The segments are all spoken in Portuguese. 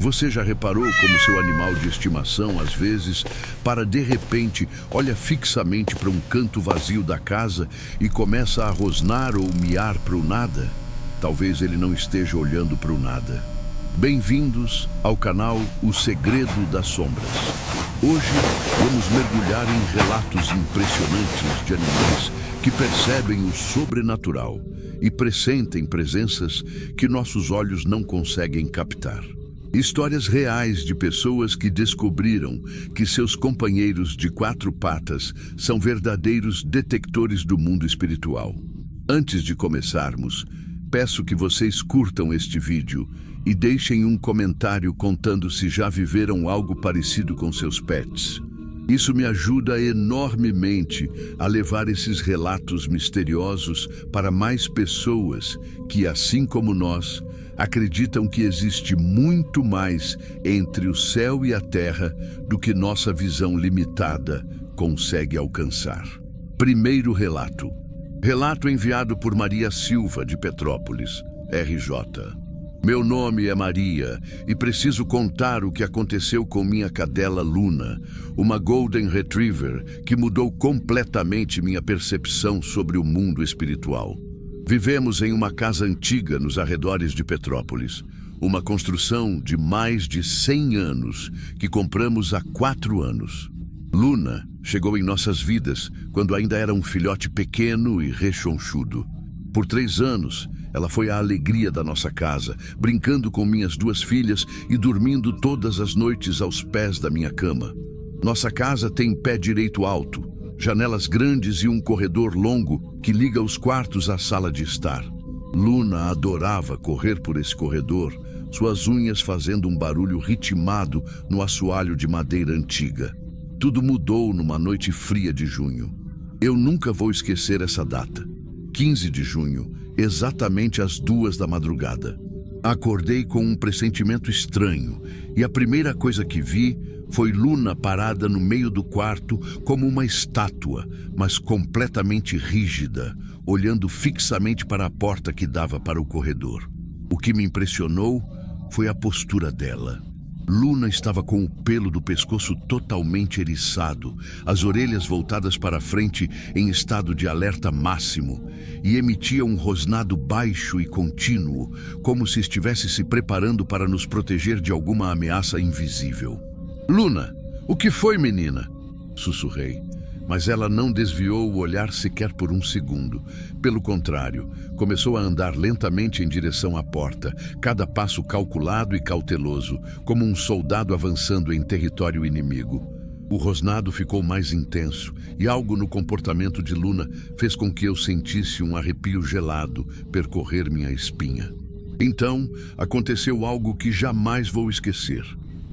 Você já reparou como seu animal de estimação, às vezes, de repente, olha fixamente para um canto vazio da casa e começa a rosnar ou miar para o nada? Talvez ele não esteja olhando para o nada. Bem-vindos ao canal O Segredo das Sombras. Hoje vamos mergulhar em relatos impressionantes de animais que percebem o sobrenatural e pressentem presenças que nossos olhos não conseguem captar. Histórias reais de pessoas que descobriram que seus companheiros de quatro patas são verdadeiros detectores do mundo espiritual. Antes de começarmos, peço que vocês curtam este vídeo e deixem um comentário contando se já viveram algo parecido com seus pets. Isso me ajuda enormemente a levar esses relatos misteriosos para mais pessoas que, assim como nós, acreditam que existe muito mais entre o céu e a terra do que nossa visão limitada consegue alcançar. Primeiro relato. Relato enviado por Maria Silva, de Petrópolis, RJ. Meu nome é Maria e preciso contar o que aconteceu com minha cadela Luna, uma Golden Retriever que mudou completamente minha percepção sobre o mundo espiritual. Vivemos em uma casa antiga nos arredores de Petrópolis, uma construção de mais de 100 anos que compramos há 4 anos. Luna chegou em nossas vidas quando ainda era um filhote pequeno e rechonchudo. Por 3 anos, ela foi a alegria da nossa casa, brincando com minhas 2 filhas e dormindo todas as noites aos pés da minha cama. Nossa casa tem pé direito alto, janelas grandes e um corredor longo que liga os quartos à sala de estar. Luna adorava correr por esse corredor, suas unhas fazendo um barulho ritmado no assoalho de madeira antiga. Tudo mudou numa noite fria de junho. Eu nunca vou esquecer essa data. 15 de junho, exatamente às 2 da madrugada. Acordei com um pressentimento estranho e a primeira coisa que vi foi Luna parada no meio do quarto como uma estátua, mas completamente rígida, olhando fixamente para a porta que dava para o corredor. O que me impressionou foi a postura dela. Luna estava com o pelo do pescoço totalmente eriçado, as orelhas voltadas para frente em estado de alerta máximo, e emitia um rosnado baixo e contínuo, como se estivesse se preparando para nos proteger de alguma ameaça invisível. "Luna, o que foi, menina?" sussurrei, mas ela não desviou o olhar sequer por um segundo. Pelo contrário, começou a andar lentamente em direção à porta, cada passo calculado e cauteloso, como um soldado avançando em território inimigo. O rosnado ficou mais intenso e algo no comportamento de Luna fez com que eu sentisse um arrepio gelado percorrer minha espinha. Então, aconteceu algo que jamais vou esquecer.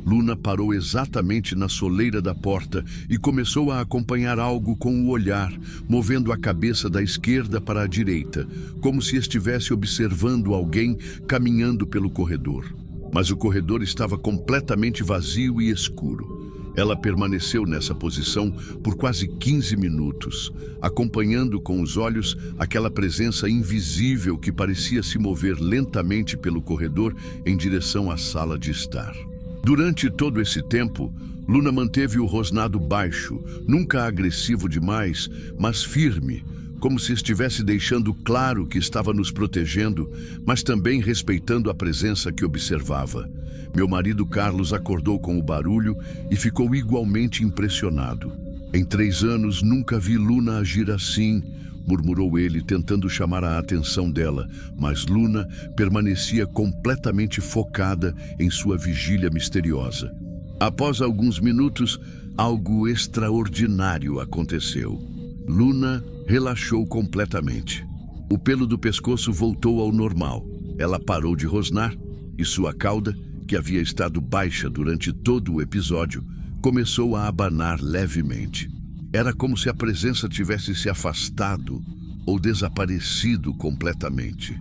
Luna parou exatamente na soleira da porta e começou a acompanhar algo com o olhar, movendo a cabeça da esquerda para a direita, como se estivesse observando alguém caminhando pelo corredor. Mas o corredor estava completamente vazio e escuro. Ela permaneceu nessa posição por quase 15 minutos, acompanhando com os olhos aquela presença invisível que parecia se mover lentamente pelo corredor em direção à sala de estar. Durante todo esse tempo, Luna manteve o rosnado baixo, nunca agressivo demais, mas firme, como se estivesse deixando claro que estava nos protegendo, mas também respeitando a presença que observava. Meu marido Carlos acordou com o barulho e ficou igualmente impressionado. "Em 3 anos nunca vi Luna agir assim", murmurou ele, tentando chamar a atenção dela, mas Luna permanecia completamente focada em sua vigília misteriosa. Após alguns minutos, algo extraordinário aconteceu. Luna relaxou completamente. O pelo do pescoço voltou ao normal. Ela parou de rosnar e sua cauda, que havia estado baixa durante todo o episódio, começou a abanar levemente. Era como se a presença tivesse se afastado ou desaparecido completamente.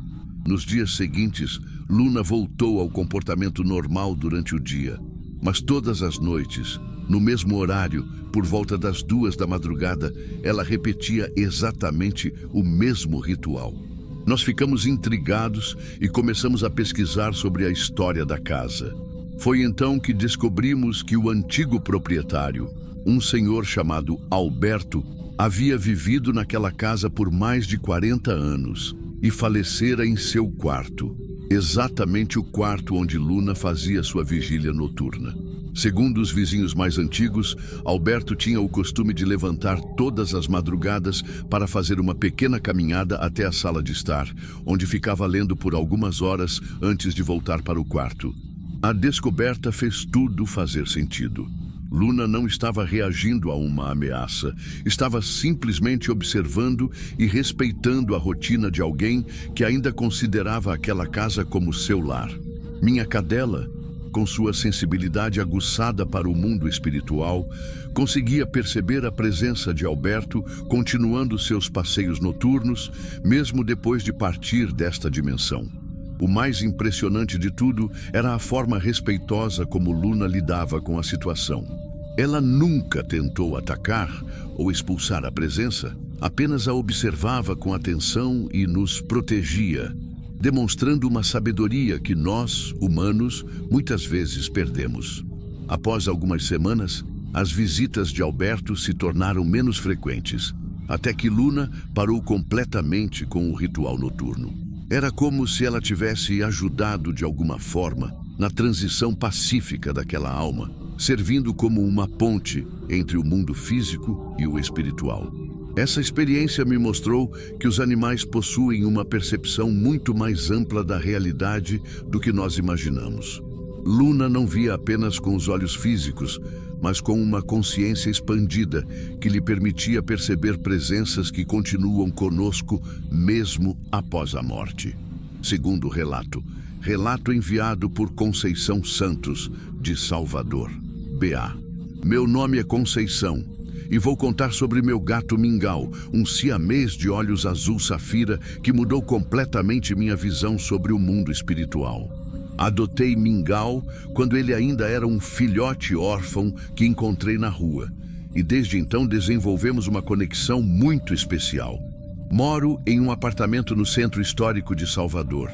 Nos dias seguintes, Luna voltou ao comportamento normal durante o dia, mas todas as noites, no mesmo horário, por volta das 2 da madrugada, ela repetia exatamente o mesmo ritual. Nós ficamos intrigados e começamos a pesquisar sobre a história da casa. Foi então que descobrimos que o antigo proprietário, um senhor chamado Alberto, havia vivido naquela casa por mais de 40 anos e falecera em seu quarto, exatamente o quarto onde Luna fazia sua vigília noturna. Segundo os vizinhos mais antigos, Alberto tinha o costume de levantar todas as madrugadas para fazer uma pequena caminhada até a sala de estar, onde ficava lendo por algumas horas antes de voltar para o quarto. A descoberta fez tudo fazer sentido. Luna não estava reagindo a uma ameaça, estava simplesmente observando e respeitando a rotina de alguém que ainda considerava aquela casa como seu lar. Minha cadela, com sua sensibilidade aguçada para o mundo espiritual, conseguia perceber a presença de Alberto continuando seus passeios noturnos, mesmo depois de partir desta dimensão. O mais impressionante de tudo era a forma respeitosa como Luna lidava com a situação. Ela nunca tentou atacar ou expulsar a presença, apenas a observava com atenção e nos protegia, demonstrando uma sabedoria que nós, humanos, muitas vezes perdemos. Após algumas semanas, as visitas de Alberto se tornaram menos frequentes, até que Luna parou completamente com o ritual noturno. Era como se ela tivesse ajudado de alguma forma na transição pacífica daquela alma, servindo como uma ponte entre o mundo físico e o espiritual. Essa experiência me mostrou que os animais possuem uma percepção muito mais ampla da realidade do que nós imaginamos. Luna não via apenas com os olhos físicos, mas com uma consciência expandida que lhe permitia perceber presenças que continuam conosco mesmo após a morte. Segundo o relato enviado por Conceição Santos, de Salvador, BA. Meu nome é Conceição e vou contar sobre meu gato Mingau, um siamês de olhos azul safira que mudou completamente minha visão sobre o mundo espiritual. Adotei Mingau quando ele ainda era um filhote órfão que encontrei na rua, e desde então desenvolvemos uma conexão muito especial. Moro em um apartamento no centro histórico de Salvador,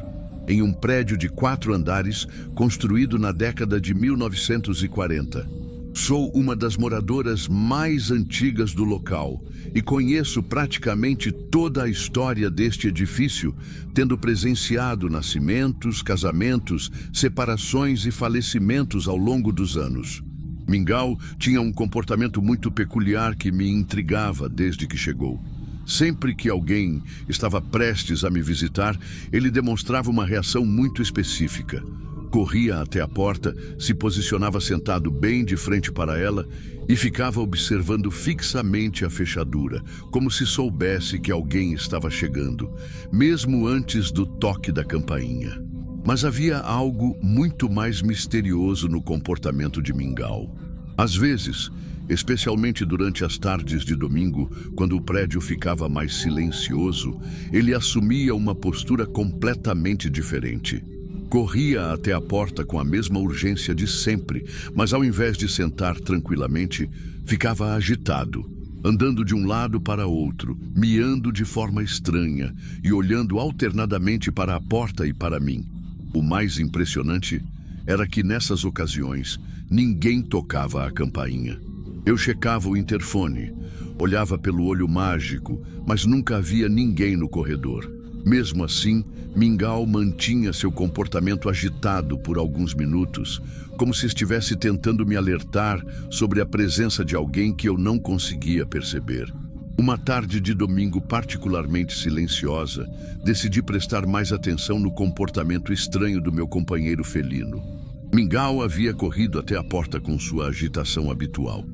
em um prédio de 4 andares construído na década de 1940. Sou uma das moradoras mais antigas do local e conheço praticamente toda a história deste edifício, tendo presenciado nascimentos, casamentos, separações e falecimentos ao longo dos anos. Mingau tinha um comportamento muito peculiar que me intrigava desde que chegou. Sempre que alguém estava prestes a me visitar, ele demonstrava uma reação muito específica. Corria até a porta, se posicionava sentado bem de frente para ela e ficava observando fixamente a fechadura, como se soubesse que alguém estava chegando, mesmo antes do toque da campainha. Mas havia algo muito mais misterioso no comportamento de Mingau. Às vezes, especialmente durante as tardes de domingo, quando o prédio ficava mais silencioso, ele assumia uma postura completamente diferente. Corria até a porta com a mesma urgência de sempre, mas ao invés de sentar tranquilamente, ficava agitado, andando de um lado para outro, miando de forma estranha e olhando alternadamente para a porta e para mim. O mais impressionante era que nessas ocasiões ninguém tocava a campainha. Eu checava o interfone, olhava pelo olho mágico, mas nunca havia ninguém no corredor. Mesmo assim, Mingau mantinha seu comportamento agitado por alguns minutos, como se estivesse tentando me alertar sobre a presença de alguém que eu não conseguia perceber. Uma tarde de domingo particularmente silenciosa, decidi prestar mais atenção no comportamento estranho do meu companheiro felino. Mingau havia corrido até a porta com sua agitação habitual,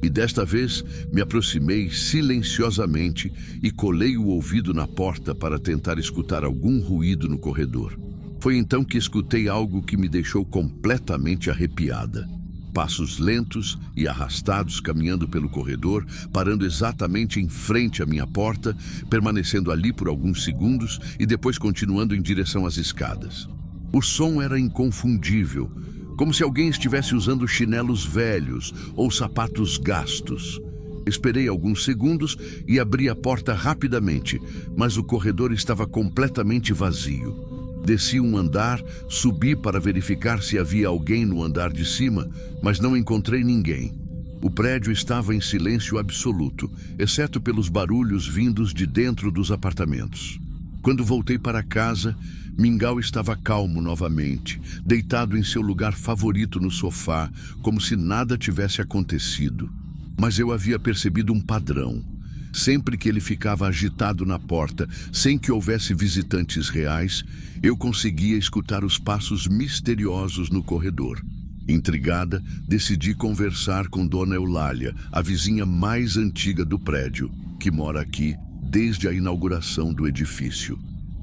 e desta vez me aproximei silenciosamente e colei o ouvido na porta para tentar escutar algum ruído no corredor. Foi então que escutei algo que me deixou completamente arrepiada. Passos lentos e arrastados caminhando pelo corredor, parando exatamente em frente à minha porta, permanecendo ali por alguns segundos e depois continuando em direção às escadas. O som era inconfundível, como se alguém estivesse usando chinelos velhos ou sapatos gastos. Esperei alguns segundos e abri a porta rapidamente, mas o corredor estava completamente vazio. Desci um andar, subi para verificar se havia alguém no andar de cima, mas não encontrei ninguém. O prédio estava em silêncio absoluto, exceto pelos barulhos vindos de dentro dos apartamentos. Quando voltei para casa, Mingau estava calmo novamente, deitado em seu lugar favorito no sofá, como se nada tivesse acontecido. Mas eu havia percebido um padrão. Sempre que ele ficava agitado na porta, sem que houvesse visitantes reais, eu conseguia escutar os passos misteriosos no corredor. Intrigada, decidi conversar com Dona Eulália, a vizinha mais antiga do prédio, que mora aqui desde a inauguração do edifício.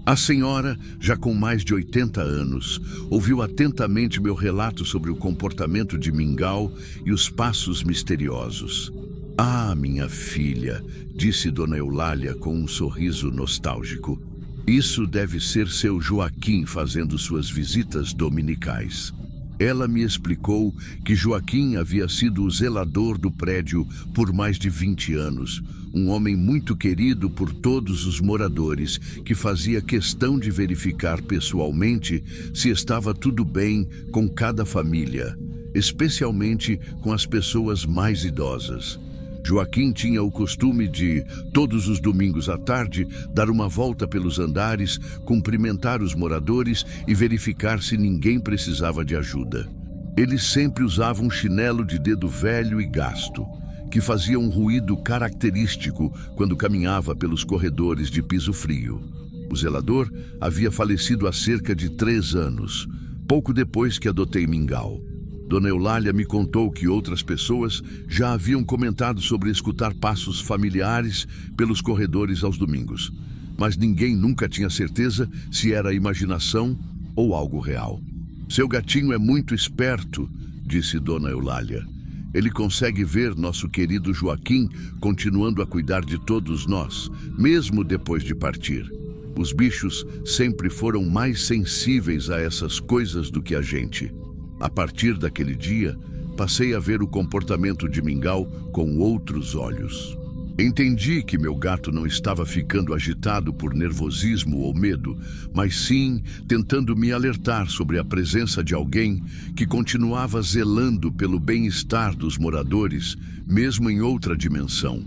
A senhora, já com mais de 80 anos, ouviu atentamente meu relato sobre o comportamento de Mingau e os passos misteriosos. "Ah, minha filha", disse Dona Eulália com um sorriso nostálgico. "Isso deve ser seu Joaquim fazendo suas visitas dominicais." Ela me explicou que Joaquim havia sido o zelador do prédio por mais de 20 anos, um homem muito querido por todos os moradores, que fazia questão de verificar pessoalmente se estava tudo bem com cada família, especialmente com as pessoas mais idosas. Joaquim tinha o costume de, todos os domingos à tarde, dar uma volta pelos andares, cumprimentar os moradores e verificar se ninguém precisava de ajuda. Ele sempre usava um chinelo de dedo velho e gasto, que fazia um ruído característico quando caminhava pelos corredores de piso frio. O zelador havia falecido há cerca de 3 anos, pouco depois que adotei Mingau. Dona Eulália me contou que outras pessoas já haviam comentado sobre escutar passos familiares pelos corredores aos domingos, mas ninguém nunca tinha certeza se era imaginação ou algo real. "Seu gatinho é muito esperto", disse Dona Eulália. "Ele consegue ver nosso querido Joaquim continuando a cuidar de todos nós, mesmo depois de partir. Os bichos sempre foram mais sensíveis a essas coisas do que a gente." A partir daquele dia, passei a ver o comportamento de Mingau com outros olhos. Entendi que meu gato não estava ficando agitado por nervosismo ou medo, mas sim tentando me alertar sobre a presença de alguém que continuava zelando pelo bem-estar dos moradores, mesmo em outra dimensão.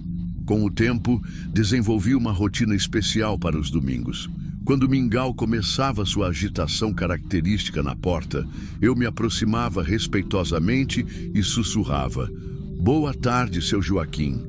Com o tempo, desenvolvi uma rotina especial para os domingos. Quando Mingau começava sua agitação característica na porta, eu me aproximava respeitosamente e sussurrava: "Boa tarde, seu Joaquim.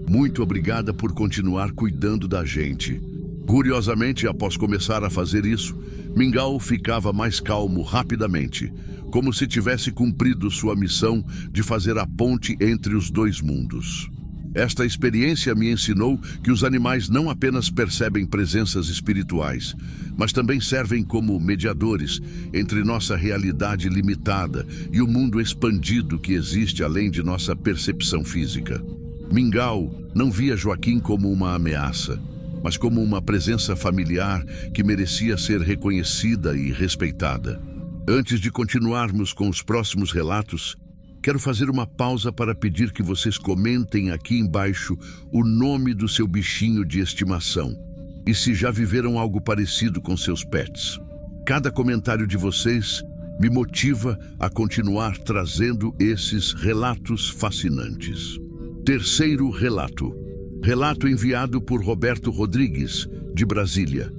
Muito obrigada por continuar cuidando da gente." Curiosamente, após começar a fazer isso, Mingau ficava mais calmo rapidamente, como se tivesse cumprido sua missão de fazer a ponte entre os dois mundos. Esta experiência me ensinou que os animais não apenas percebem presenças espirituais, mas também servem como mediadores entre nossa realidade limitada e o mundo expandido que existe além de nossa percepção física. Mingau não via Joaquim como uma ameaça, mas como uma presença familiar que merecia ser reconhecida e respeitada. Antes de continuarmos com os próximos relatos, quero fazer uma pausa para pedir que vocês comentem aqui embaixo o nome do seu bichinho de estimação e se já viveram algo parecido com seus pets. Cada comentário de vocês me motiva a continuar trazendo esses relatos fascinantes. Terceiro relato. Relato enviado por Roberto Rodrigues, de Brasília,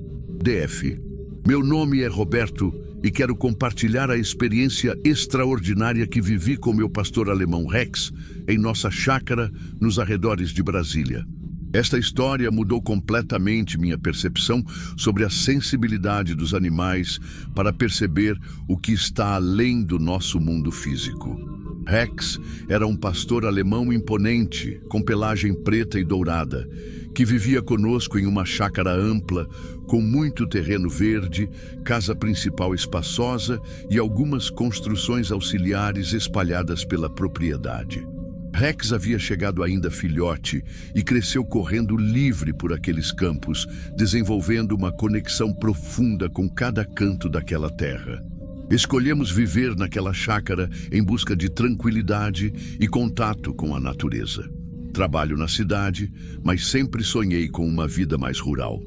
DF. Meu nome é Roberto e quero compartilhar a experiência extraordinária que vivi com meu pastor alemão Rex em nossa chácara nos arredores de Brasília. Esta história mudou completamente minha percepção sobre a sensibilidade dos animais para perceber o que está além do nosso mundo físico. Rex era um pastor alemão imponente, com pelagem preta e dourada, que vivia conosco em uma chácara ampla, com muito terreno verde, casa principal espaçosa e algumas construções auxiliares espalhadas pela propriedade. Rex havia chegado ainda filhote e cresceu correndo livre por aqueles campos, desenvolvendo uma conexão profunda com cada canto daquela terra. Escolhemos viver naquela chácara em busca de tranquilidade e contato com a natureza. Trabalho na cidade, mas sempre sonhei com uma vida mais rural.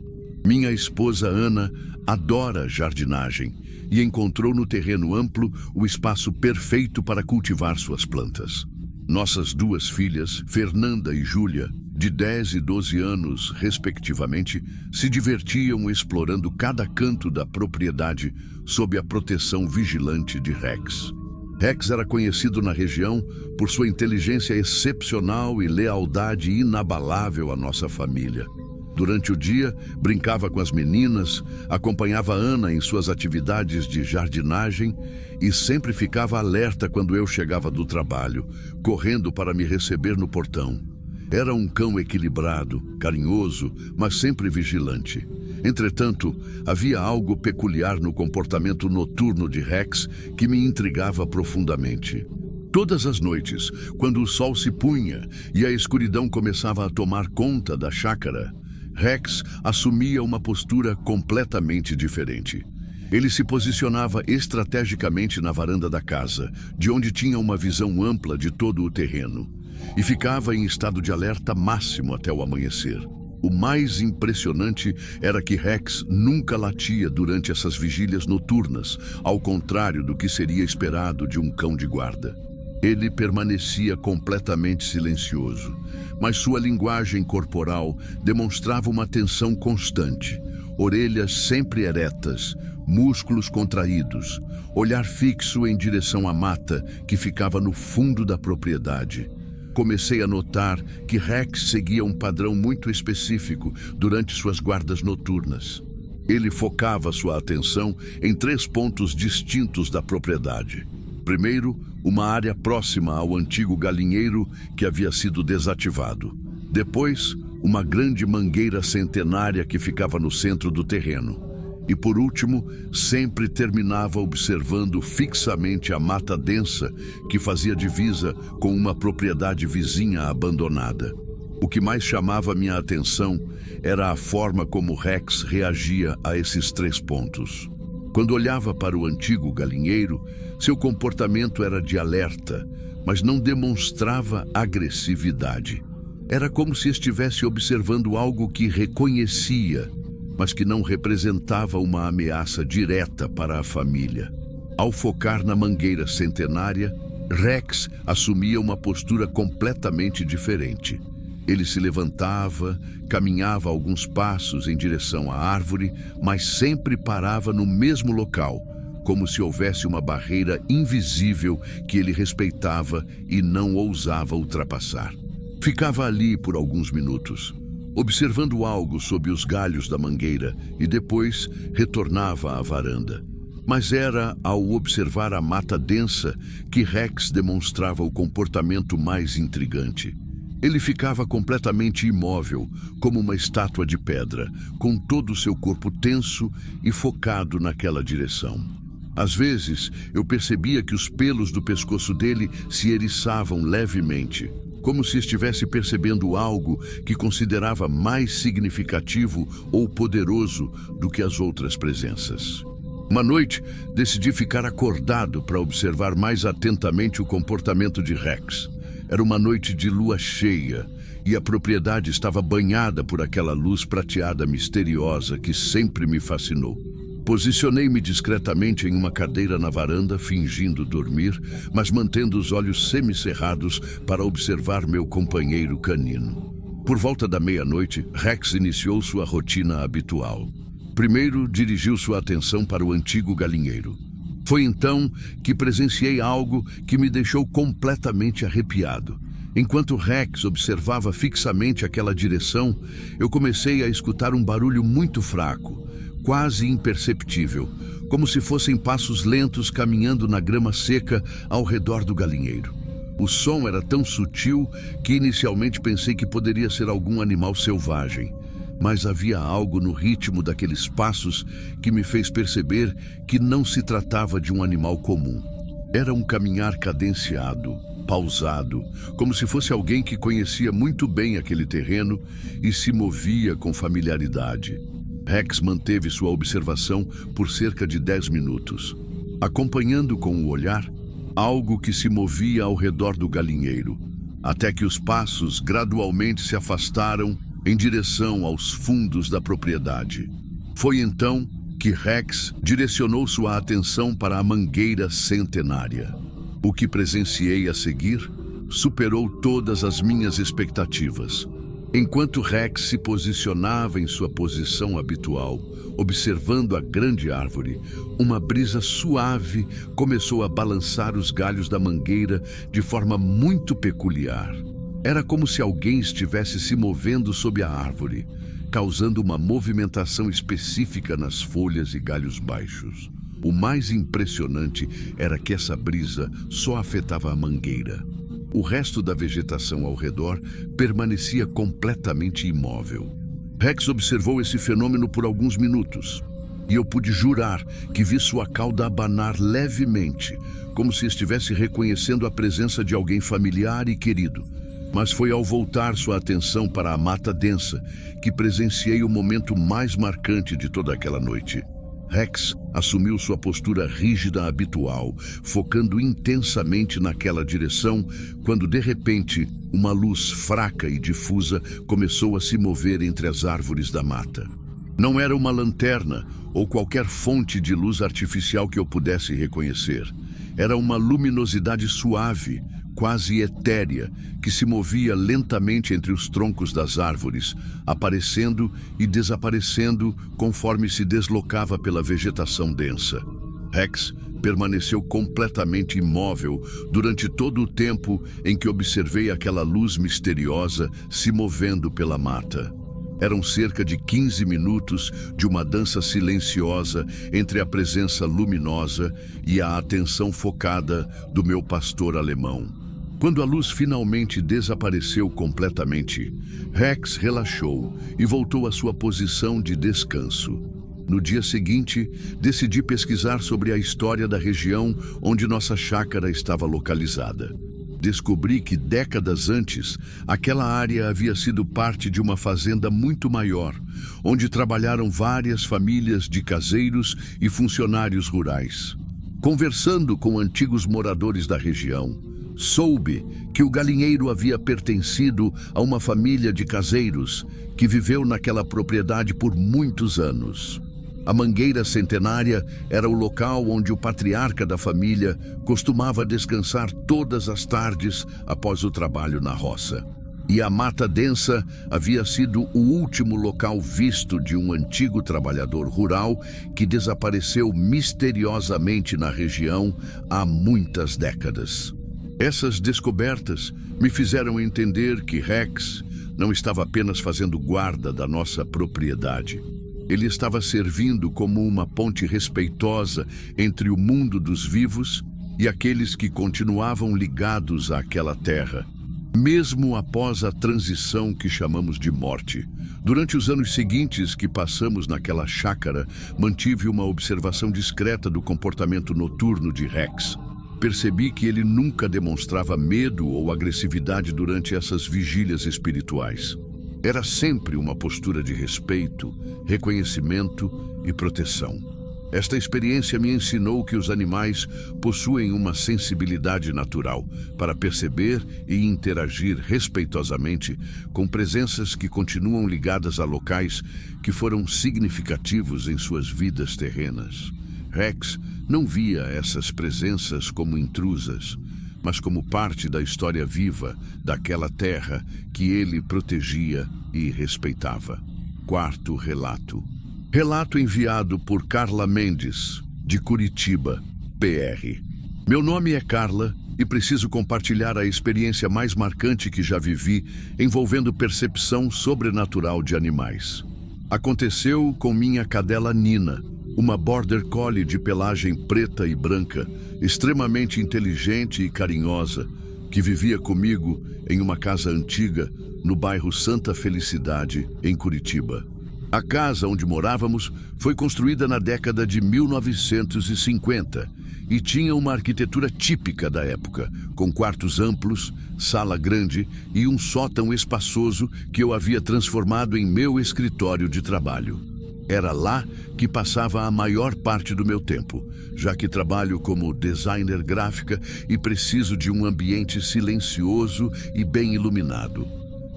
Minha esposa Ana adora jardinagem e encontrou no terreno amplo o espaço perfeito para cultivar suas plantas. Nossas duas filhas, Fernanda e Júlia, de 10 e 12 anos, respectivamente, se divertiam explorando cada canto da propriedade sob a proteção vigilante de Rex. Rex era conhecido na região por sua inteligência excepcional e lealdade inabalável à nossa família. Durante o dia, brincava com as meninas, acompanhava Ana em suas atividades de jardinagem e sempre ficava alerta quando eu chegava do trabalho, correndo para me receber no portão. Era um cão equilibrado, carinhoso, mas sempre vigilante. Entretanto, havia algo peculiar no comportamento noturno de Rex que me intrigava profundamente. Todas as noites, quando o sol se punha e a escuridão começava a tomar conta da chácara, Rex assumia uma postura completamente diferente. Ele se posicionava estrategicamente na varanda da casa, de onde tinha uma visão ampla de todo o terreno, e ficava em estado de alerta máximo até o amanhecer. O mais impressionante era que Rex nunca latia durante essas vigílias noturnas, ao contrário do que seria esperado de um cão de guarda. Ele permanecia completamente silencioso, mas sua linguagem corporal demonstrava uma tensão constante, orelhas sempre eretas, músculos contraídos, olhar fixo em direção à mata que ficava no fundo da propriedade. Comecei a notar que Rex seguia um padrão muito específico durante suas guardas noturnas. Ele focava sua atenção em 3 pontos distintos da propriedade. Primeiro, uma área próxima ao antigo galinheiro que havia sido desativado. Depois, uma grande mangueira centenária que ficava no centro do terreno. E por último, sempre terminava observando fixamente a mata densa que fazia divisa com uma propriedade vizinha abandonada. O que mais chamava minha atenção era a forma como Rex reagia a esses 3 pontos. Quando olhava para o antigo galinheiro, seu comportamento era de alerta, mas não demonstrava agressividade. Era como se estivesse observando algo que reconhecia, mas que não representava uma ameaça direta para a família. Ao focar na mangueira centenária, Rex assumia uma postura completamente diferente. Ele se levantava, caminhava alguns passos em direção à árvore, mas sempre parava no mesmo local, como se houvesse uma barreira invisível que ele respeitava e não ousava ultrapassar. Ficava ali por alguns minutos, observando algo sob os galhos da mangueira e depois retornava à varanda. Mas era ao observar a mata densa que Rex demonstrava o comportamento mais intrigante. Ele ficava completamente imóvel, como uma estátua de pedra, com todo o seu corpo tenso e focado naquela direção. Às vezes, eu percebia que os pelos do pescoço dele se eriçavam levemente, como se estivesse percebendo algo que considerava mais significativo ou poderoso do que as outras presenças. Uma noite, decidi ficar acordado para observar mais atentamente o comportamento de Rex. Era uma noite de lua cheia e a propriedade estava banhada por aquela luz prateada misteriosa que sempre me fascinou. Posicionei-me discretamente em uma cadeira na varanda, fingindo dormir, mas mantendo os olhos semicerrados para observar meu companheiro canino. Por volta da meia-noite, Rex iniciou sua rotina habitual. Primeiro, dirigiu sua atenção para o antigo galinheiro. Foi então que presenciei algo que me deixou completamente arrepiado. Enquanto Rex observava fixamente aquela direção, eu comecei a escutar um barulho muito fraco, quase imperceptível, como se fossem passos lentos caminhando na grama seca ao redor do galinheiro. O som era tão sutil que inicialmente pensei que poderia ser algum animal selvagem. Mas havia algo no ritmo daqueles passos que me fez perceber que não se tratava de um animal comum. Era um caminhar cadenciado, pausado, como se fosse alguém que conhecia muito bem aquele terreno e se movia com familiaridade. Rex manteve sua observação por cerca de 10 minutos, acompanhando com o olhar algo que se movia ao redor do galinheiro, até que os passos gradualmente se afastaram em direção aos fundos da propriedade. Foi então que Rex direcionou sua atenção para a mangueira centenária. O que presenciei a seguir superou todas as minhas expectativas. Enquanto Rex se posicionava em sua posição habitual, observando a grande árvore, uma brisa suave começou a balançar os galhos da mangueira de forma muito peculiar. Era como se alguém estivesse se movendo sob a árvore, causando uma movimentação específica nas folhas e galhos baixos. O mais impressionante era que essa brisa só afetava a mangueira. O resto da vegetação ao redor permanecia completamente imóvel. Rex observou esse fenômeno por alguns minutos, e eu pude jurar que vi sua cauda abanar levemente, como se estivesse reconhecendo a presença de alguém familiar e querido. Mas foi ao voltar sua atenção para a mata densa que presenciei o momento mais marcante de toda aquela noite. Rex assumiu sua postura rígida habitual, focando intensamente naquela direção, quando de repente uma luz fraca e difusa começou a se mover entre as árvores da mata. Não era uma lanterna ou qualquer fonte de luz artificial que eu pudesse reconhecer. Era uma luminosidade suave, quase etérea, que se movia lentamente entre os troncos das árvores, aparecendo e desaparecendo conforme se deslocava pela vegetação densa. Rex permaneceu completamente imóvel durante todo o tempo em que observei aquela luz misteriosa se movendo pela mata. Eram cerca de 15 minutos de uma dança silenciosa entre a presença luminosa e a atenção focada do meu pastor alemão. Quando a luz finalmente desapareceu completamente, Rex relaxou e voltou à sua posição de descanso. No dia seguinte, decidi pesquisar sobre a história da região onde nossa chácara estava localizada. Descobri que décadas antes, aquela área havia sido parte de uma fazenda muito maior, onde trabalharam várias famílias de caseiros e funcionários rurais. Conversando com antigos moradores da região, soube que o galinheiro havia pertencido a uma família de caseiros que viveu naquela propriedade por muitos anos. A mangueira centenária era o local onde o patriarca da família costumava descansar todas as tardes após o trabalho na roça. E a mata densa havia sido o último local visto de um antigo trabalhador rural que desapareceu misteriosamente na região há muitas décadas. Essas descobertas me fizeram entender que Rex não estava apenas fazendo guarda da nossa propriedade. Ele estava servindo como uma ponte respeitosa entre o mundo dos vivos e aqueles que continuavam ligados àquela terra, mesmo após a transição que chamamos de morte. Durante os anos seguintes que passamos naquela chácara, mantive uma observação discreta do comportamento noturno de Rex. Percebi que ele nunca demonstrava medo ou agressividade durante essas vigílias espirituais. Era sempre uma postura de respeito, reconhecimento e proteção. Esta experiência me ensinou que os animais possuem uma sensibilidade natural para perceber e interagir respeitosamente com presenças que continuam ligadas a locais que foram significativos em suas vidas terrenas. Rex não via essas presenças como intrusas, mas como parte da história viva daquela terra que ele protegia e respeitava. Quarto relato. Relato enviado por Carla Mendes, de Curitiba, PR. Meu nome é Carla e preciso compartilhar a experiência mais marcante que já vivi envolvendo percepção sobrenatural de animais. Aconteceu com minha cadela Nina, uma border collie de pelagem preta e branca, extremamente inteligente e carinhosa, que vivia comigo em uma casa antiga no bairro Santa Felicidade, em Curitiba. A casa onde morávamos foi construída na década de 1950 e tinha uma arquitetura típica da época, com quartos amplos, sala grande e um sótão espaçoso que eu havia transformado em meu escritório de trabalho. Era lá que passava a maior parte do meu tempo, já que trabalho como designer gráfica e preciso de um ambiente silencioso e bem iluminado.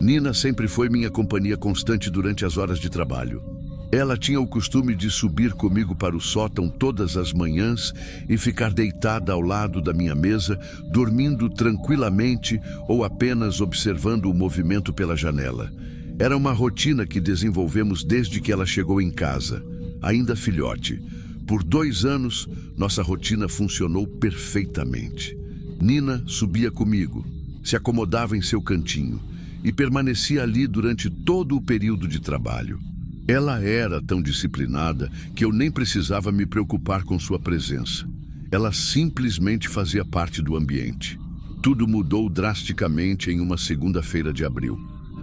Nina sempre foi minha companhia constante durante as horas de trabalho. Ela tinha o costume de subir comigo para o sótão todas as manhãs e ficar deitada ao lado da minha mesa, dormindo tranquilamente ou apenas observando o movimento pela janela. Era uma rotina que desenvolvemos desde que ela chegou em casa, ainda filhote. Por 2 anos, nossa rotina funcionou perfeitamente. Nina subia comigo, se acomodava em seu cantinho e permanecia ali durante todo o período de trabalho. Ela era tão disciplinada que eu nem precisava me preocupar com sua presença. Ela simplesmente fazia parte do ambiente. Tudo mudou drasticamente em uma segunda-feira de abril.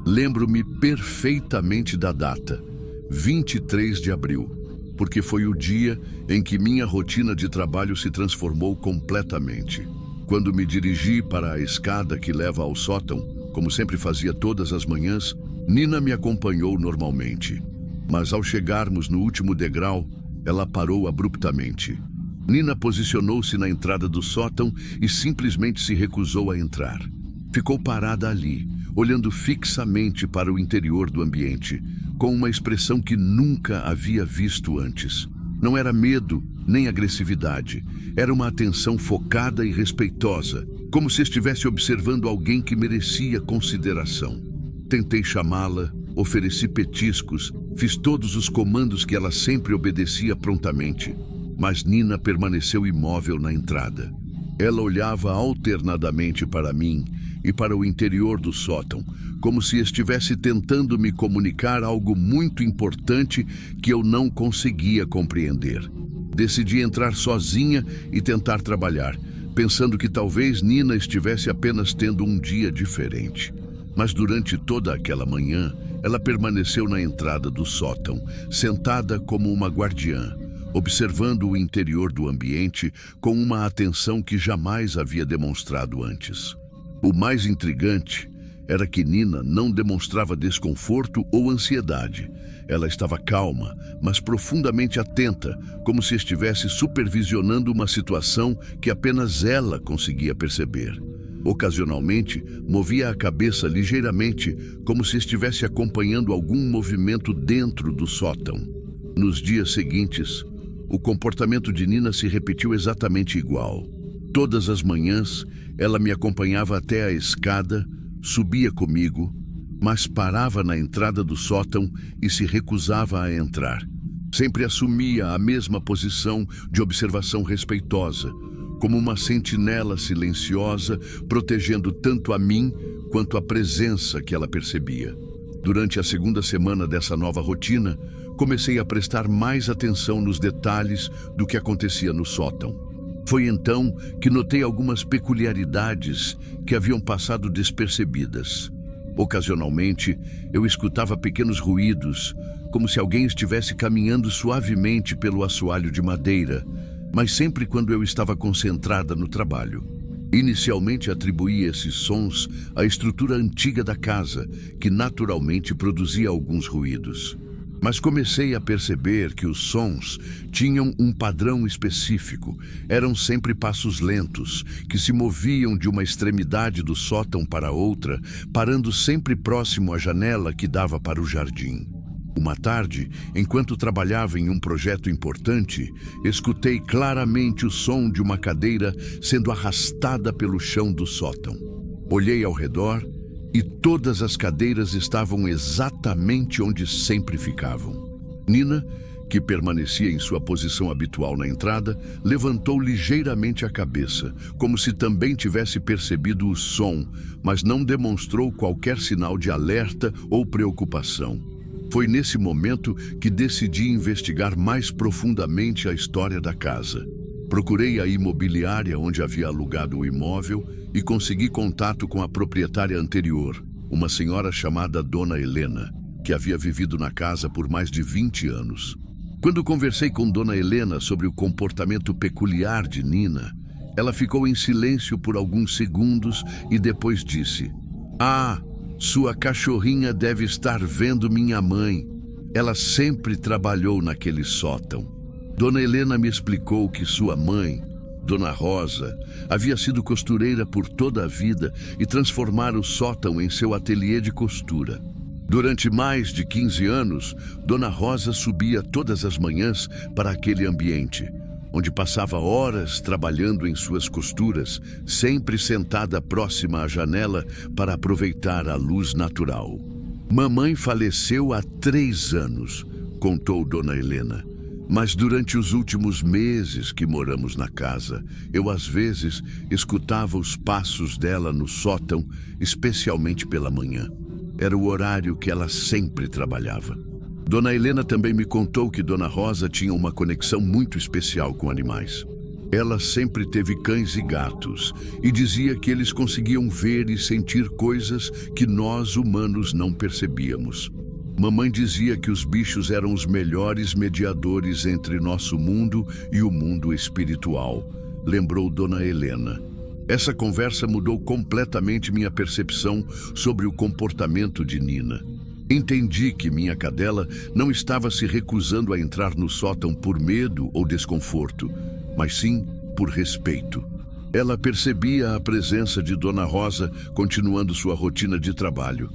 Lembro-me perfeitamente da data, 23 de abril, porque foi o dia em que minha rotina de trabalho se transformou completamente. Quando me dirigi para a escada que leva ao sótão, como sempre fazia todas as manhãs, Nina me acompanhou normalmente. Mas ao chegarmos no último degrau, ela parou abruptamente. Nina posicionou-se na entrada do sótão e simplesmente se recusou a entrar. Ficou parada ali, olhando fixamente para o interior do ambiente, com uma expressão que nunca havia visto antes. Não era medo, nem agressividade. Era uma atenção focada e respeitosa, como se estivesse observando alguém que merecia consideração. Tentei chamá-la, ofereci petiscos, fiz todos os comandos que ela sempre obedecia prontamente, mas Nina permaneceu imóvel na entrada. Ela olhava alternadamente para mim e para o interior do sótão, como se estivesse tentando me comunicar algo muito importante que eu não conseguia compreender. Decidi entrar sozinha e tentar trabalhar, pensando que talvez Nina estivesse apenas tendo um dia diferente. Mas durante toda aquela manhã, ela permaneceu na entrada do sótão, sentada como uma guardiã, observando o interior do ambiente com uma atenção que jamais havia demonstrado antes. O mais intrigante era que Nina não demonstrava desconforto ou ansiedade. Ela estava calma, mas profundamente atenta, como se estivesse supervisionando uma situação que apenas ela conseguia perceber. Ocasionalmente, movia a cabeça ligeiramente, como se estivesse acompanhando algum movimento dentro do sótão. Nos dias seguintes, o comportamento de Nina se repetiu exatamente igual. Todas as manhãs, ela me acompanhava até a escada, subia comigo, mas parava na entrada do sótão e se recusava a entrar. Sempre assumia a mesma posição de observação respeitosa, como uma sentinela silenciosa, protegendo tanto a mim quanto a presença que ela percebia. Durante a segunda semana dessa nova rotina, comecei a prestar mais atenção nos detalhes do que acontecia no sótão. Foi então que notei algumas peculiaridades que haviam passado despercebidas. Ocasionalmente, eu escutava pequenos ruídos, como se alguém estivesse caminhando suavemente pelo assoalho de madeira, mas sempre quando eu estava concentrada no trabalho. Inicialmente atribuí esses sons à estrutura antiga da casa, que naturalmente produzia alguns ruídos. Mas comecei a perceber que os sons tinham um padrão específico. Eram sempre passos lentos, que se moviam de uma extremidade do sótão para outra, parando sempre próximo à janela que dava para o jardim. Uma tarde, enquanto trabalhava em um projeto importante, escutei claramente o som de uma cadeira sendo arrastada pelo chão do sótão. Olhei ao redor e todas as cadeiras estavam exatamente onde sempre ficavam. Nina, que permanecia em sua posição habitual na entrada, levantou ligeiramente a cabeça, como se também tivesse percebido o som, mas não demonstrou qualquer sinal de alerta ou preocupação. Foi nesse momento que decidi investigar mais profundamente a história da casa. Procurei a imobiliária onde havia alugado o imóvel e consegui contato com a proprietária anterior, uma senhora chamada Dona Helena, que havia vivido na casa por mais de 20 anos. Quando conversei com Dona Helena sobre o comportamento peculiar de Nina, ela ficou em silêncio por alguns segundos e depois disse: "Ah, sua cachorrinha deve estar vendo minha mãe. Ela sempre trabalhou naquele sótão." Dona Helena me explicou que sua mãe, Dona Rosa havia sido costureira por toda a vida e transformara o sótão em seu ateliê de costura. Durante mais de 15 anos, Dona Rosa subia todas as manhãs para aquele ambiente, onde passava horas trabalhando em suas costuras, sempre sentada próxima à janela para aproveitar a luz natural. Mamãe faleceu há 3 anos, contou Dona Helena. Mas durante os últimos meses que moramos na casa, eu às vezes escutava os passos dela no sótão, especialmente pela manhã. Era o horário que ela sempre trabalhava. Dona Helena também me contou que Dona Rosa tinha uma conexão muito especial com animais. Ela sempre teve cães e gatos e dizia que eles conseguiam ver e sentir coisas que nós humanos não percebíamos. Mamãe dizia que os bichos eram os melhores mediadores entre nosso mundo e o mundo espiritual, lembrou Dona Helena. Essa conversa mudou completamente minha percepção sobre o comportamento de Nina. Entendi que minha cadela não estava se recusando a entrar no sótão por medo ou desconforto, mas sim por respeito. Ela percebia a presença de Dona Rosa continuando sua rotina de trabalho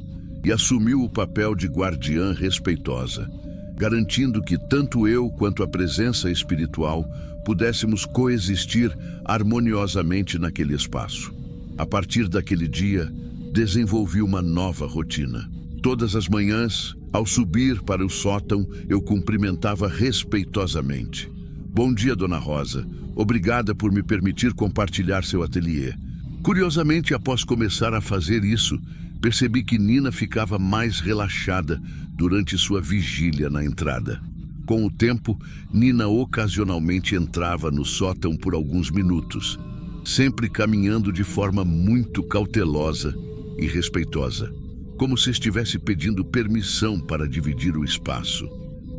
e assumiu o papel de guardiã respeitosa, garantindo que tanto eu quanto a presença espiritual pudéssemos coexistir harmoniosamente naquele espaço. A partir daquele dia, desenvolvi uma nova rotina. Todas as manhãs, ao subir para o sótão, eu cumprimentava respeitosamente. Bom dia, Dona Rosa. Obrigada por me permitir compartilhar seu ateliê. Curiosamente, após começar a fazer isso, percebi que Nina ficava mais relaxada durante sua vigília na entrada. Com o tempo, Nina ocasionalmente entrava no sótão por alguns minutos, sempre caminhando de forma muito cautelosa e respeitosa, como se estivesse pedindo permissão para dividir o espaço,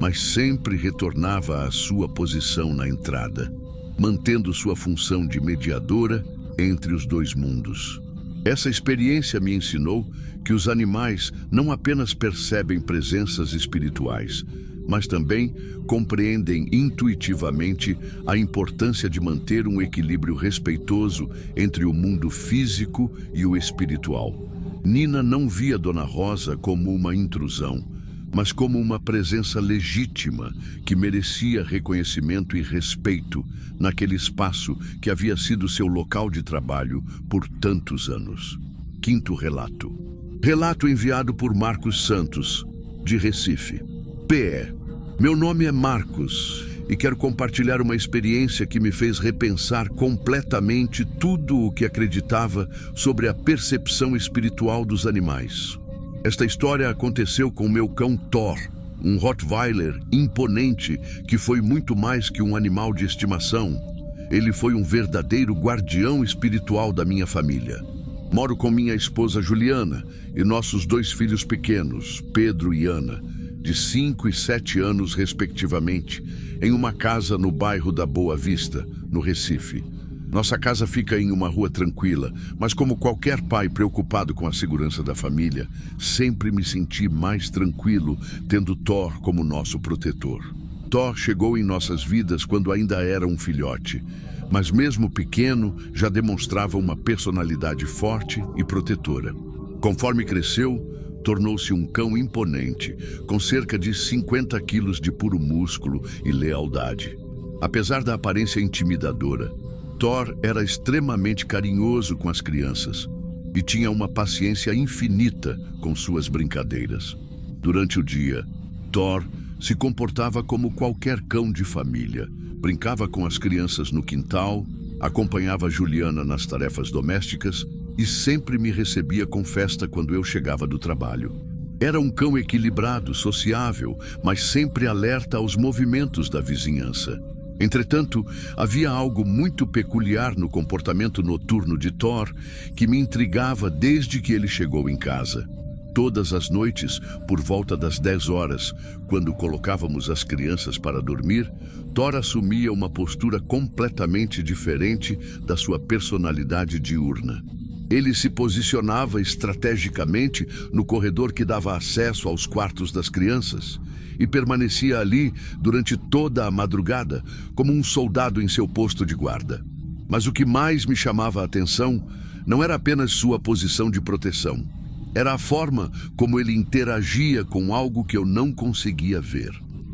mas sempre retornava à sua posição na entrada, mantendo sua função de mediadora entre os dois mundos. Essa experiência me ensinou que os animais não apenas percebem presenças espirituais, mas também compreendem intuitivamente a importância de manter um equilíbrio respeitoso entre o mundo físico e o espiritual. Nina não via Dona Rosa como uma intrusão, mas como uma presença legítima que merecia reconhecimento e respeito naquele espaço que havia sido seu local de trabalho por tantos anos. Quinto relato. Relato enviado por Marcos Santos, de Recife. PE. Meu nome é Marcos e quero compartilhar uma experiência que me fez repensar completamente tudo o que acreditava sobre a percepção espiritual dos animais. Esta história aconteceu com meu cão Thor, um Rottweiler imponente que foi muito mais que um animal de estimação. Ele foi um verdadeiro guardião espiritual da minha família. Moro com minha esposa Juliana e nossos 2 filhos pequenos, Pedro e Ana, de 5 e 7 anos respectivamente, em uma casa no bairro da Boa Vista, no Recife. Nossa casa fica em uma rua tranquila, mas como qualquer pai preocupado com a segurança da família, sempre me senti mais tranquilo tendo Thor como nosso protetor. Thor chegou em nossas vidas quando ainda era um filhote, mas mesmo pequeno já demonstrava uma personalidade forte e protetora. Conforme cresceu, tornou-se um cão imponente, com cerca de 50 quilos de puro músculo e lealdade. Apesar da aparência intimidadora, Thor era extremamente carinhoso com as crianças e tinha uma paciência infinita com suas brincadeiras. Durante o dia, Thor se comportava como qualquer cão de família. Brincava com as crianças no quintal, acompanhava Juliana nas tarefas domésticas e sempre me recebia com festa quando eu chegava do trabalho. Era um cão equilibrado, sociável, mas sempre alerta aos movimentos da vizinhança. Entretanto, havia algo muito peculiar no comportamento noturno de Thor que me intrigava desde que ele chegou em casa. Todas as noites, por volta das 10 horas, quando colocávamos as crianças para dormir, Thor assumia uma postura completamente diferente da sua personalidade diurna. Ele se posicionava estrategicamente no corredor que dava acesso aos quartos das crianças e permanecia ali durante toda a madrugada, como um soldado em seu posto de guarda. Mas o que mais me chamava a atenção não era apenas sua posição de proteção. Era a forma como ele interagia com algo que eu não conseguia ver.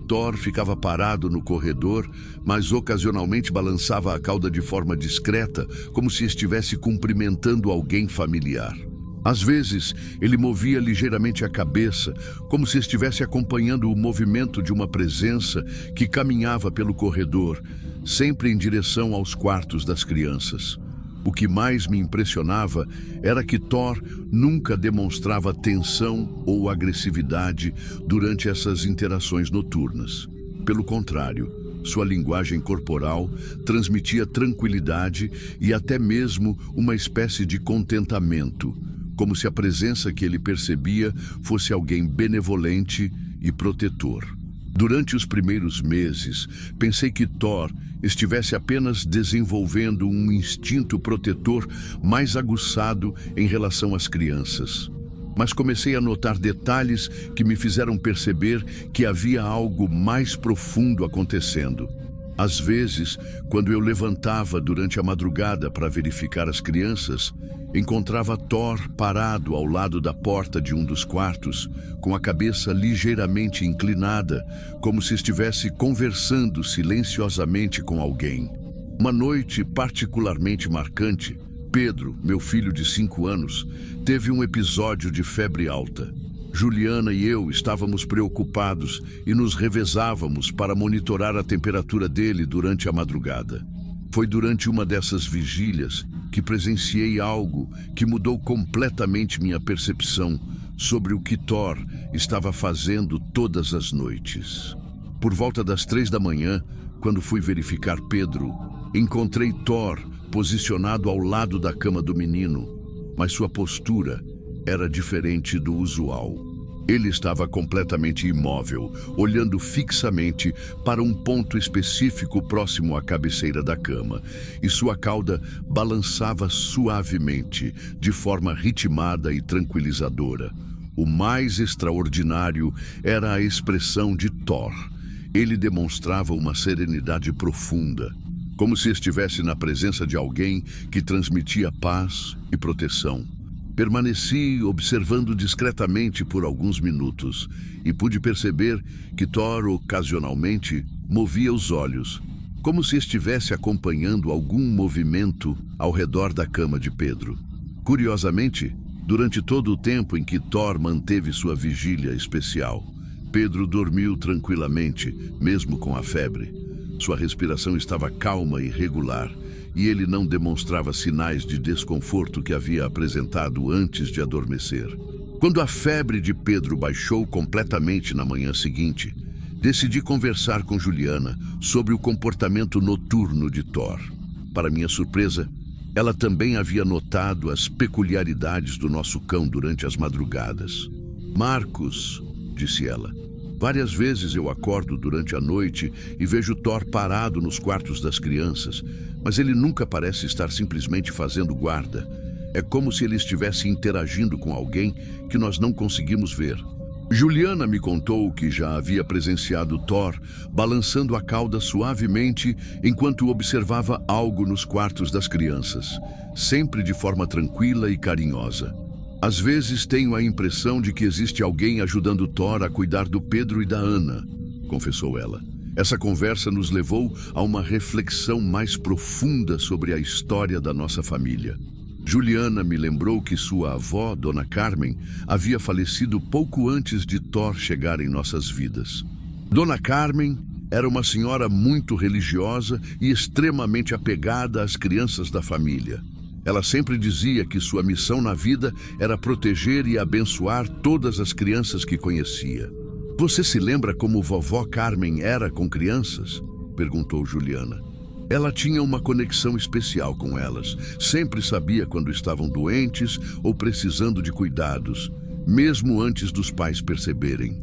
Thor ficava parado no corredor, mas ocasionalmente balançava a cauda de forma discreta, como se estivesse cumprimentando alguém familiar. Às vezes, ele movia ligeiramente a cabeça, como se estivesse acompanhando o movimento de uma presença que caminhava pelo corredor, sempre em direção aos quartos das crianças. O que mais me impressionava era que Thor nunca demonstrava tensão ou agressividade durante essas interações noturnas. Pelo contrário, sua linguagem corporal transmitia tranquilidade e até mesmo uma espécie de contentamento, como se a presença que ele percebia fosse alguém benevolente e protetor. Durante os primeiros meses, pensei que Thor estivesse apenas desenvolvendo um instinto protetor mais aguçado em relação às crianças. Mas comecei a notar detalhes que me fizeram perceber que havia algo mais profundo acontecendo. Às vezes, quando eu levantava durante a madrugada para verificar as crianças, encontrava Thor parado ao lado da porta de um dos quartos, com a cabeça ligeiramente inclinada, como se estivesse conversando silenciosamente com alguém. Uma noite particularmente marcante, Pedro, meu filho de 5 anos, teve um episódio de febre alta. Juliana e eu estávamos preocupados e nos revezávamos para monitorar a temperatura dele durante a madrugada. Foi durante uma dessas vigílias que presenciei algo que mudou completamente minha percepção sobre o que Thor estava fazendo todas as noites. Por volta das 3 da manhã, quando fui verificar Pedro, encontrei Thor posicionado ao lado da cama do menino, mas sua postura era diferente do usual. Ele estava completamente imóvel, olhando fixamente para um ponto específico próximo à cabeceira da cama, e sua cauda balançava suavemente, de forma ritmada e tranquilizadora. O mais extraordinário era a expressão de Thor. Ele demonstrava uma serenidade profunda, como se estivesse na presença de alguém que transmitia paz e proteção. Permaneci observando discretamente por alguns minutos e pude perceber que Thor ocasionalmente movia os olhos, como se estivesse acompanhando algum movimento ao redor da cama de Pedro. Curiosamente, durante todo o tempo em que Thor manteve sua vigília especial, Pedro dormiu tranquilamente, mesmo com a febre. Sua respiração estava calma e regular, e ele não demonstrava sinais de desconforto que havia apresentado antes de adormecer. Quando a febre de Pedro baixou completamente na manhã seguinte, decidi conversar com Juliana sobre o comportamento noturno de Thor. Para minha surpresa, ela também havia notado as peculiaridades do nosso cão durante as madrugadas. "Marcos", disse ela, "várias vezes eu acordo durante a noite e vejo Thor parado nos quartos das crianças, mas ele nunca parece estar simplesmente fazendo guarda. É como se ele estivesse interagindo com alguém que nós não conseguimos ver." Juliana me contou que já havia presenciado Thor balançando a cauda suavemente enquanto observava algo nos quartos das crianças, sempre de forma tranquila e carinhosa. "Às vezes tenho a impressão de que existe alguém ajudando Thor a cuidar do Pedro e da Ana", confessou ela. Essa conversa nos levou a uma reflexão mais profunda sobre a história da nossa família. Juliana me lembrou que sua avó, Dona Carmen, havia falecido pouco antes de Thor chegar em nossas vidas. Dona Carmen era uma senhora muito religiosa e extremamente apegada às crianças da família. Ela sempre dizia que sua missão na vida era proteger e abençoar todas as crianças que conhecia. "Você se lembra como vovó Carmen era com crianças?", perguntou Juliana. "Ela tinha uma conexão especial com elas. Sempre sabia quando estavam doentes ou precisando de cuidados, mesmo antes dos pais perceberem."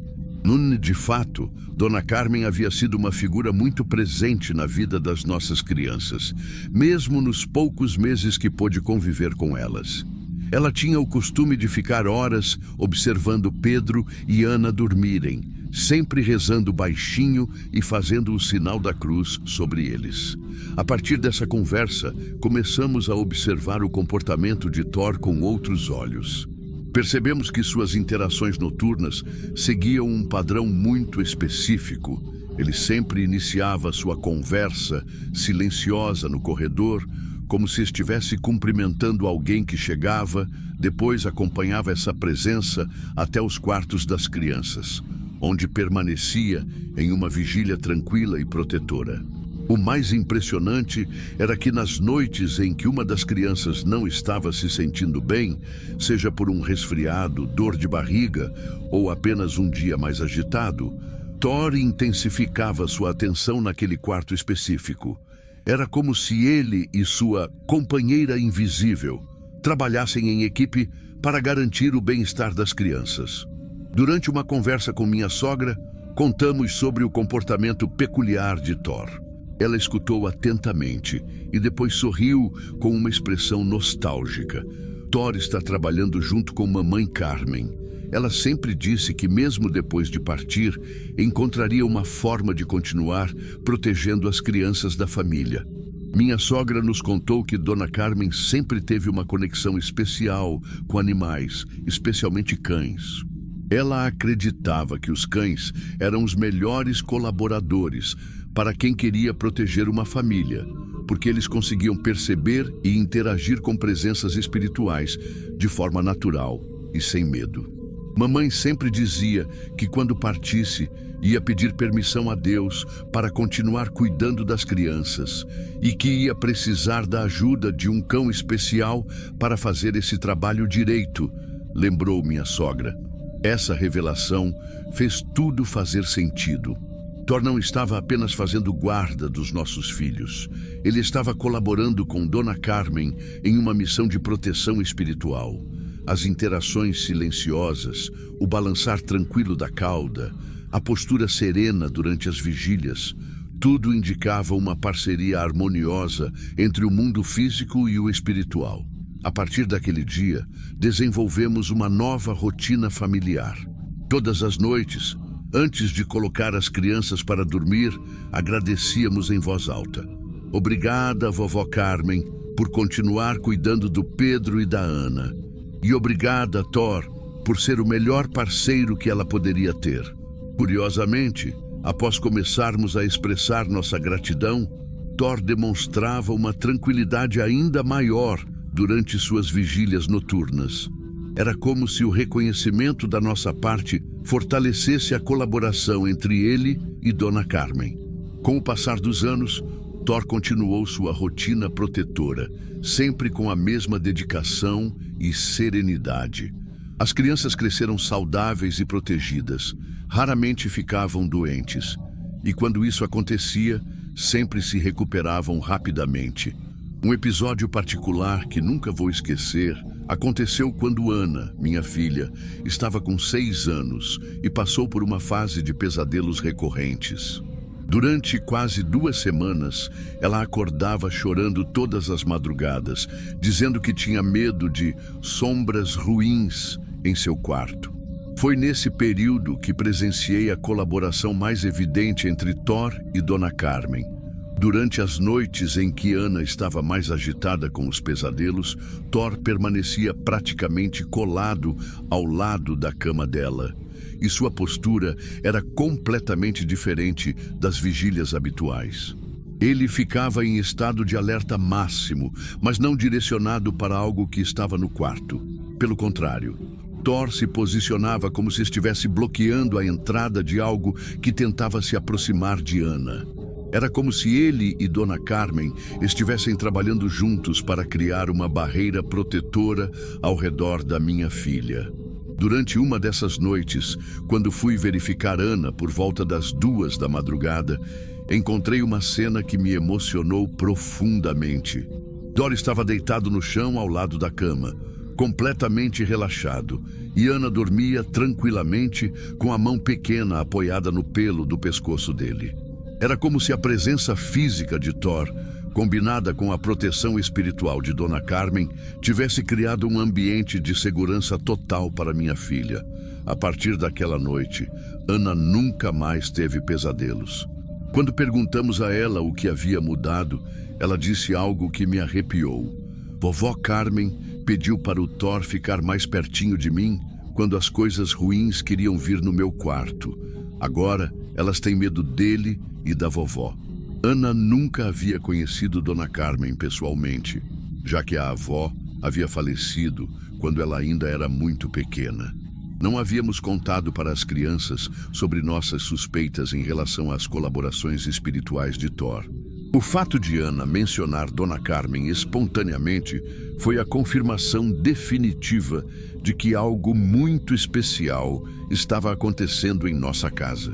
De fato, Dona Carmen havia sido uma figura muito presente na vida das nossas crianças, mesmo nos poucos meses que pôde conviver com elas. Ela tinha o costume de ficar horas observando Pedro e Ana dormirem, sempre rezando baixinho e fazendo o sinal da cruz sobre eles. A partir dessa conversa, começamos a observar o comportamento de Thor com outros olhos. Percebemos que suas interações noturnas seguiam um padrão muito específico. Ele sempre iniciava sua conversa silenciosa no corredor, como se estivesse cumprimentando alguém que chegava, depois acompanhava essa presença até os quartos das crianças, onde permanecia em uma vigília tranquila e protetora. O mais impressionante era que nas noites em que uma das crianças não estava se sentindo bem, seja por um resfriado, dor de barriga ou apenas um dia mais agitado, Thor intensificava sua atenção naquele quarto específico. Era como se ele e sua companheira invisível trabalhassem em equipe para garantir o bem-estar das crianças. Durante uma conversa com minha sogra, contamos sobre o comportamento peculiar de Thor. Ela escutou atentamente e depois sorriu com uma expressão nostálgica. Thor está trabalhando junto com mamãe Carmen. Ela sempre disse que mesmo depois de partir, encontraria uma forma de continuar protegendo as crianças da família. Minha sogra nos contou que Dona Carmen sempre teve uma conexão especial com animais, especialmente cães. Ela acreditava que os cães eram os melhores colaboradores para quem queria proteger uma família, porque eles conseguiam perceber e interagir com presenças espirituais de forma natural e sem medo. Mamãe sempre dizia que quando partisse, ia pedir permissão a Deus para continuar cuidando das crianças e que ia precisar da ajuda de um cão especial para fazer esse trabalho direito, lembrou minha sogra. Essa revelação fez tudo fazer sentido. Thor não estava apenas fazendo guarda dos nossos filhos. Ele estava colaborando com Dona Carmen em uma missão de proteção espiritual. As interações silenciosas, o balançar tranquilo da cauda, a postura serena durante as vigílias, tudo indicava uma parceria harmoniosa entre o mundo físico e o espiritual. A partir daquele dia, desenvolvemos uma nova rotina familiar. Todas as noites, antes de colocar as crianças para dormir, agradecíamos em voz alta. Obrigada, vovó Carmen, por continuar cuidando do Pedro e da Ana. E obrigada, Thor, por ser o melhor parceiro que ela poderia ter. Curiosamente, após começarmos a expressar nossa gratidão, Thor demonstrava uma tranquilidade ainda maior durante suas vigílias noturnas. Era como se o reconhecimento da nossa parte fortalecesse a colaboração entre ele e Dona Carmen. Com o passar dos anos, Thor continuou sua rotina protetora, sempre com a mesma dedicação e serenidade. As crianças cresceram saudáveis e protegidas, raramente ficavam doentes, e quando isso acontecia, sempre se recuperavam rapidamente. Um episódio particular que nunca vou esquecer aconteceu quando Ana, minha filha, estava com 6 anos e passou por uma fase de pesadelos recorrentes. Durante quase 2 semanas, ela acordava chorando todas as madrugadas, dizendo que tinha medo de sombras ruins em seu quarto. Foi nesse período que presenciei a colaboração mais evidente entre Thor e Dona Carmen. Durante as noites em que Ana estava mais agitada com os pesadelos, Thor permanecia praticamente colado ao lado da cama dela. E sua postura era completamente diferente das vigílias habituais. Ele ficava em estado de alerta máximo, mas não direcionado para algo que estava no quarto. Pelo contrário, Thor se posicionava como se estivesse bloqueando a entrada de algo que tentava se aproximar de Ana. Era como se ele e Dona Carmen estivessem trabalhando juntos para criar uma barreira protetora ao redor da minha filha. Durante uma dessas noites, quando fui verificar Ana por volta das 2 da madrugada, encontrei uma cena que me emocionou profundamente. Thor estava deitado no chão ao lado da cama, completamente relaxado, e Ana dormia tranquilamente com a mão pequena apoiada no pelo do pescoço dele. Era como se a presença física de Thor combinada com a proteção espiritual de Dona Carmen, tivesse criado um ambiente de segurança total para minha filha. A partir daquela noite, Ana nunca mais teve pesadelos. Quando perguntamos a ela o que havia mudado, ela disse algo que me arrepiou. Vovó Carmen pediu para o Thor ficar mais pertinho de mim quando as coisas ruins queriam vir no meu quarto. Agora, elas têm medo dele e da vovó. Ana nunca havia conhecido Dona Carmen pessoalmente, já que a avó havia falecido quando ela ainda era muito pequena. Não havíamos contado para as crianças sobre nossas suspeitas em relação às colaborações espirituais de Thor. O fato de Ana mencionar Dona Carmen espontaneamente foi a confirmação definitiva de que algo muito especial estava acontecendo em nossa casa.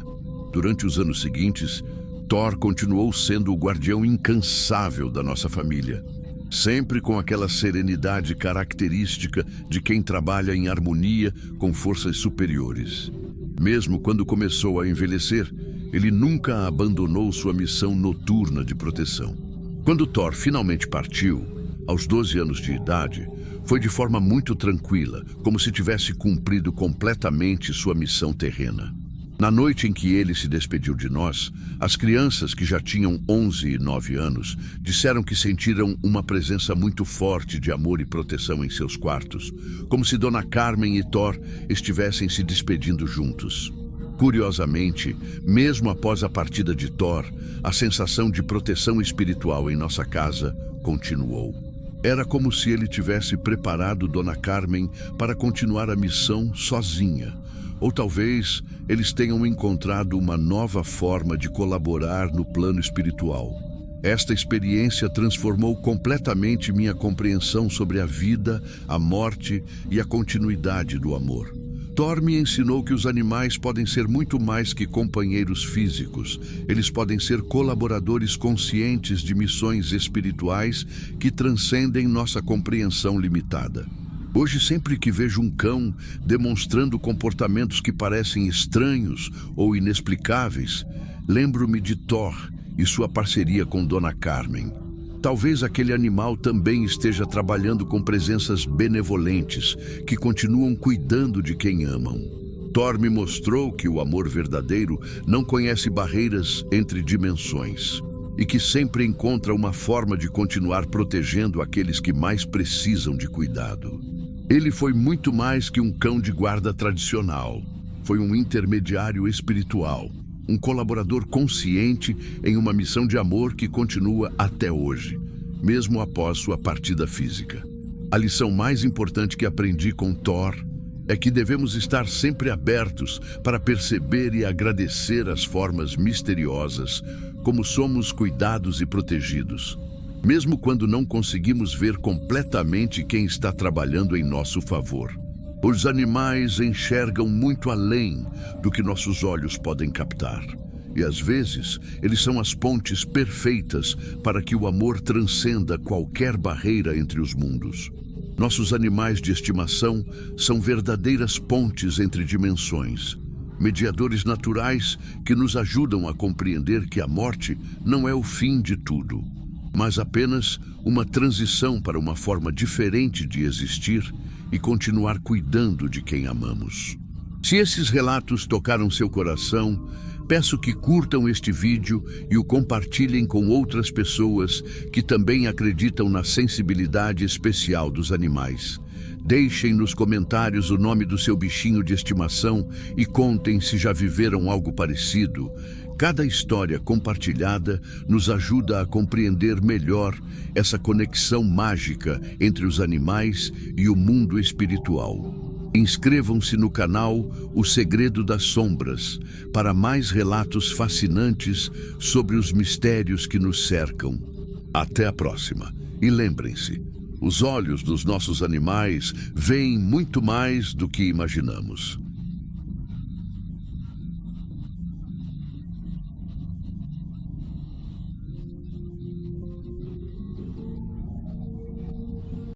Durante os anos seguintes, Thor continuou sendo o guardião incansável da nossa família, sempre com aquela serenidade característica de quem trabalha em harmonia com forças superiores. Mesmo quando começou a envelhecer, ele nunca abandonou sua missão noturna de proteção. Quando Thor finalmente partiu, aos 12 anos de idade, foi de forma muito tranquila, como se tivesse cumprido completamente sua missão terrena. Na noite em que ele se despediu de nós, as crianças que já tinham 11 e 9 anos disseram que sentiram uma presença muito forte de amor e proteção em seus quartos, como se Dona Carmen e Thor estivessem se despedindo juntos. Curiosamente, mesmo após a partida de Thor, a sensação de proteção espiritual em nossa casa continuou. Era como se ele tivesse preparado Dona Carmen para continuar a missão sozinha. Ou talvez eles tenham encontrado uma nova forma de colaborar no plano espiritual. Esta experiência transformou completamente minha compreensão sobre a vida, a morte e a continuidade do amor. Thor me ensinou que os animais podem ser muito mais que companheiros físicos. Eles podem ser colaboradores conscientes de missões espirituais que transcendem nossa compreensão limitada. Hoje, sempre que vejo um cão demonstrando comportamentos que parecem estranhos ou inexplicáveis, lembro-me de Thor e sua parceria com Dona Carmen. Talvez aquele animal também esteja trabalhando com presenças benevolentes que continuam cuidando de quem amam. Thor me mostrou que o amor verdadeiro não conhece barreiras entre dimensões e que sempre encontra uma forma de continuar protegendo aqueles que mais precisam de cuidado. Ele foi muito mais que um cão de guarda tradicional. Foi um intermediário espiritual, um colaborador consciente em uma missão de amor que continua até hoje, mesmo após sua partida física. A lição mais importante que aprendi com Thor é que devemos estar sempre abertos para perceber e agradecer as formas misteriosas como somos cuidados e protegidos, mesmo quando não conseguimos ver completamente quem está trabalhando em nosso favor. Os animais enxergam muito além do que nossos olhos podem captar. E às vezes, eles são as pontes perfeitas para que o amor transcenda qualquer barreira entre os mundos. Nossos animais de estimação são verdadeiras pontes entre dimensões, mediadores naturais que nos ajudam a compreender que a morte não é o fim de tudo, mas apenas uma transição para uma forma diferente de existir e continuar cuidando de quem amamos. Se esses relatos tocaram seu coração, peço que curtam este vídeo e o compartilhem com outras pessoas que também acreditam na sensibilidade especial dos animais. Deixem nos comentários o nome do seu bichinho de estimação e contem se já viveram algo parecido. Cada história compartilhada nos ajuda a compreender melhor essa conexão mágica entre os animais e o mundo espiritual. Inscrevam-se no canal O Segredo das Sombras para mais relatos fascinantes sobre os mistérios que nos cercam. Até a próxima. E lembrem-se, os olhos dos nossos animais veem muito mais do que imaginamos.